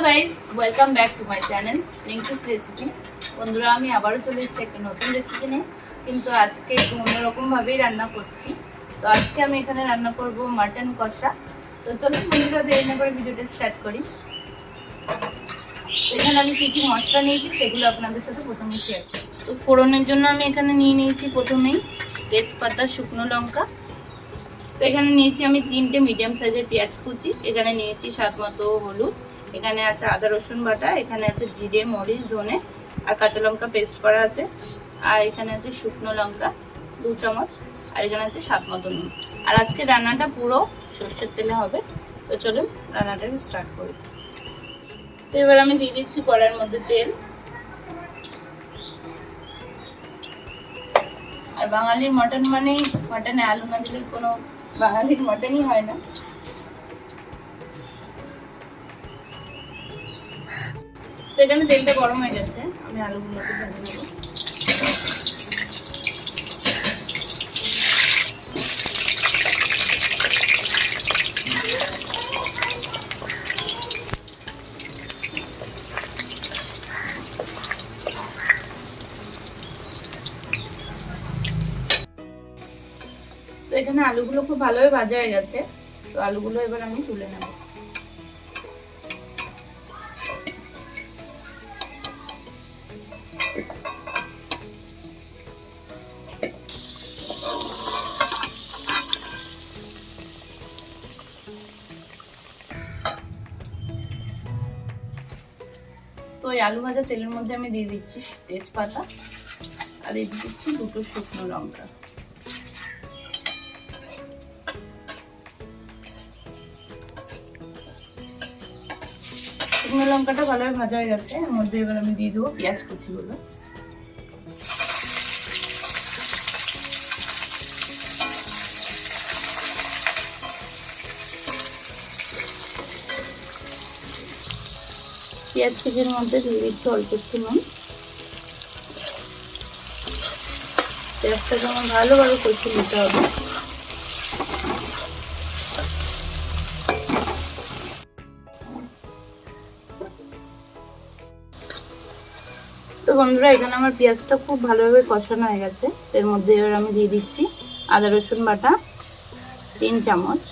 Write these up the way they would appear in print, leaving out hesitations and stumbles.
Guys, welcome back to my channel Rinku's recipe. বন্ধুরা, আমি আবারও চলে এসেছি একটা নতুন রেসিপি নিয়ে, কিন্তু আজকে একটু অন্যরকমভাবেই রান্না করছি। তো আজকে আমি এখানে রান্না করব মাটন কষা। তো চলুন বন্ধুরা, দেরি না করে ভিডিওটা স্টার্ট করি। এখানে আমি কী কী মশলা নিয়েছি সেগুলো আপনাদের সাথে প্রথমে শেয়ার করি। তো ফোড়নের জন্য আমি এখানে নিয়ে নিয়েছি প্রথমেই তেজপাতা, শুকনো লঙ্কা। তো এখানে নিয়েছি আমি 3টে মিডিয়াম সাইজের পেঁয়াজ কুচি। এখানে নিয়েছি স্বাদ মতো হলুদ। এখানে আছে আদা রসুন বাটা, এখানে আছে জিরে, মরিচ, ধনে আর কাঁচা লঙ্কা পেস্ট করা আছে। আর এখানে আছে শুকনো লঙ্কা 2 চামচ। আর এখানে আছে স্বাদ মতো নুন। আর আজকে রান্নাটা পুরো সর্ষের তেলে হবে। তো চলুন রান্নাটা স্টার্ট করি। তো এবার আমি দিয়ে দিচ্ছি কড়াইয়ের মধ্যে তেল। আর বাঙালির মটন মানেই, মটনে আলু না দিলে কোনো বাঙালির মটনই হয় না। তো এখানে তেলটা গরম হয়ে গেছে, আমি আলুগুলোকে ভেজে নেব। তো এখানে আলুগুলো খুব ভালোভাবে ভাজা হয়ে গেছে। তো আলুগুলো এবার আমি তুলে নেব। তো এই আলু ভাজা তেলের মধ্যে আমি দিয়ে দিচ্ছি তেজপাতা আর দিয়ে দিচ্ছি 2টো শুকনো লঙ্কা। শুকনো লঙ্কাটা ভালোভাবে ভাজা হয়ে গেছে, এর মধ্যে এবার আমি দিয়ে দেবো পেঁয়াজ কুচিগুলো। পেঁয়াজ কুচির মধ্যে দিয়ে দিচ্ছি অল্প একটু নুন। পেঁয়াজটাকে আমার ভালোভাবে কষিয়ে নিতে হবে। তো বন্ধুরা, এখানে আমার পেঁয়াজটা খুব ভালোভাবে কষানো হয়ে গেছে। এর মধ্যে এবার আমি দিয়ে দিচ্ছি আদা রসুন বাটা 3 চামচ।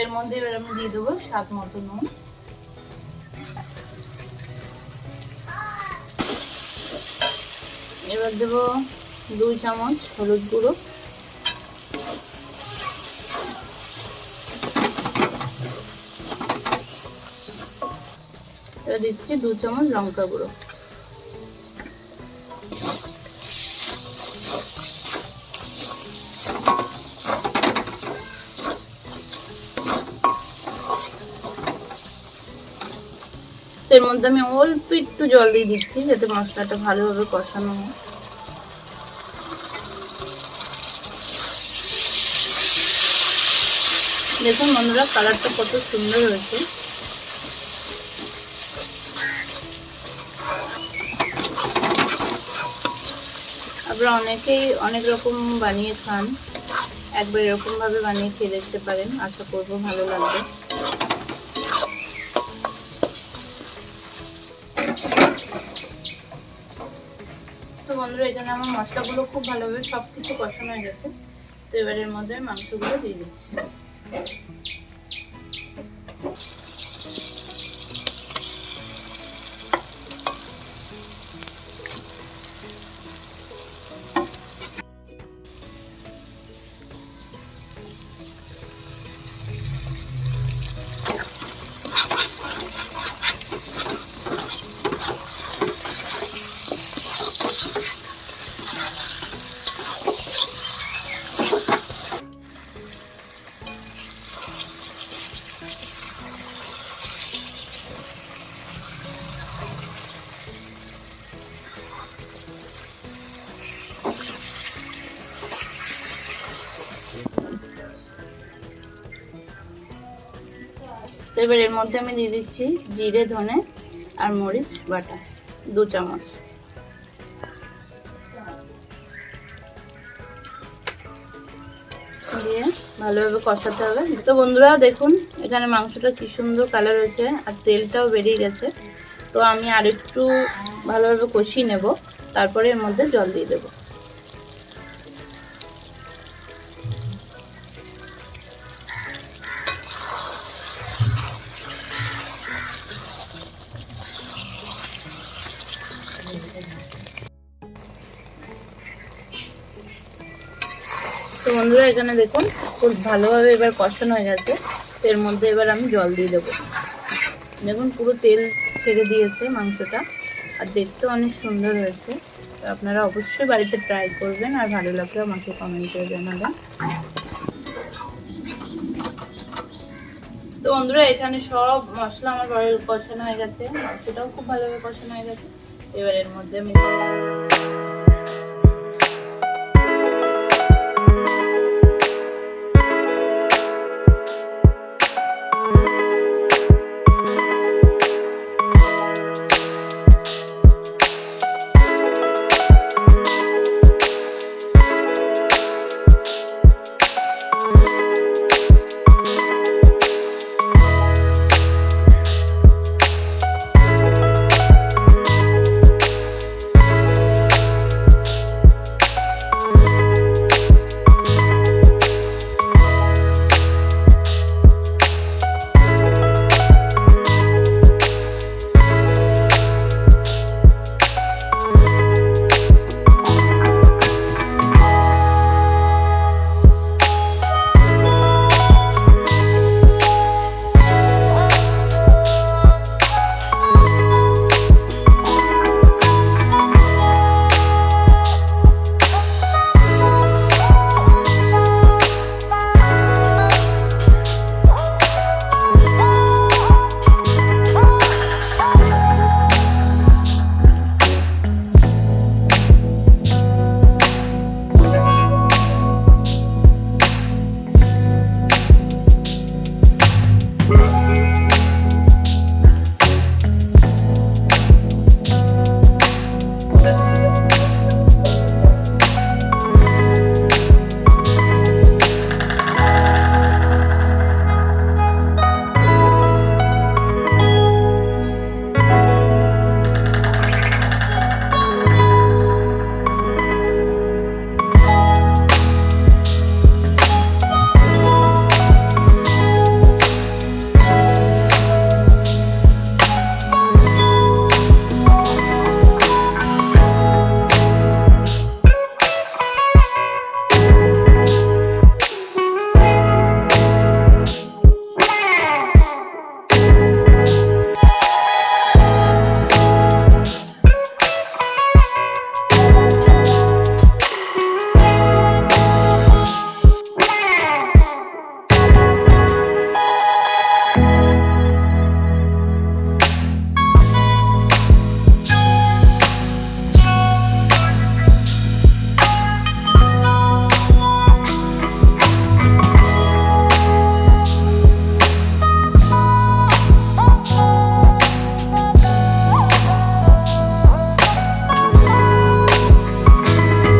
এর মধ্যে এবার আমি দিয়ে দেবো স্বাদ মতো নুন। এবার দেবো 2 চামচ হলুদ গুঁড়ো। এবার দিচ্ছি 2 চামচ লঙ্কা গুঁড়ো। এর মধ্যে আমি অল্প একটু জল দিয়ে দিচ্ছি যাতে মশলাটা ভালোভাবে কষানো হয়। দেখুন বন্ধুরা, কালারটা কত সুন্দর হয়েছে। আপনারা অনেকেই অনেক রকম বানিয়ে খান, একবার এরকম ভাবে বানিয়ে খেয়ে দেখতে পারেন। আশা করবো ভালো লাগবে। তো বন্ধুরা, এখানে আমার মশলাগুলো খুব ভালোভাবে সবকিছু কষানো হয়ে গেছে। তো এবার এর মধ্যে মাংসগুলো দিয়ে দিচ্ছি। তো এবার এর মধ্যে আমি দিয়ে দিচ্ছি জিরে, ধনে আর মরিচ বাটা 2 চামচ। দিয়ে ভালোভাবে কষাতে হবে। তো বন্ধুরা দেখুন এখানে মাংসটা কি সুন্দর কালার হয়েছে আর তেলটাও বেরিয়ে গেছে। তো আমি আর একটু ভালোভাবে কষিয়ে নেব, তারপরে এর মধ্যে জল দিয়ে দেবো। তো বন্ধুরা এখানে দেখুন খুব ভালোভাবে এবার কষানো হয়ে গেছে। এর মধ্যে এবার আমি জল দিয়ে দেবো। দেখুন পুরো তেল ছেড়ে দিয়েছে মাংসটা আর দেখতে অনেক সুন্দর হয়েছে। তো আপনারা অবশ্যই বাড়িতে ট্রাই করবেন আর ভালো লাগলে আমাকে কমেন্ট করে জানাবেন। তো বন্ধুরা এখানে সব মশলা আমার কষানো হয়ে গেছে, মাংসটাও খুব ভালোভাবে কষানো হয়ে গেছে। এবার এর মধ্যে আমি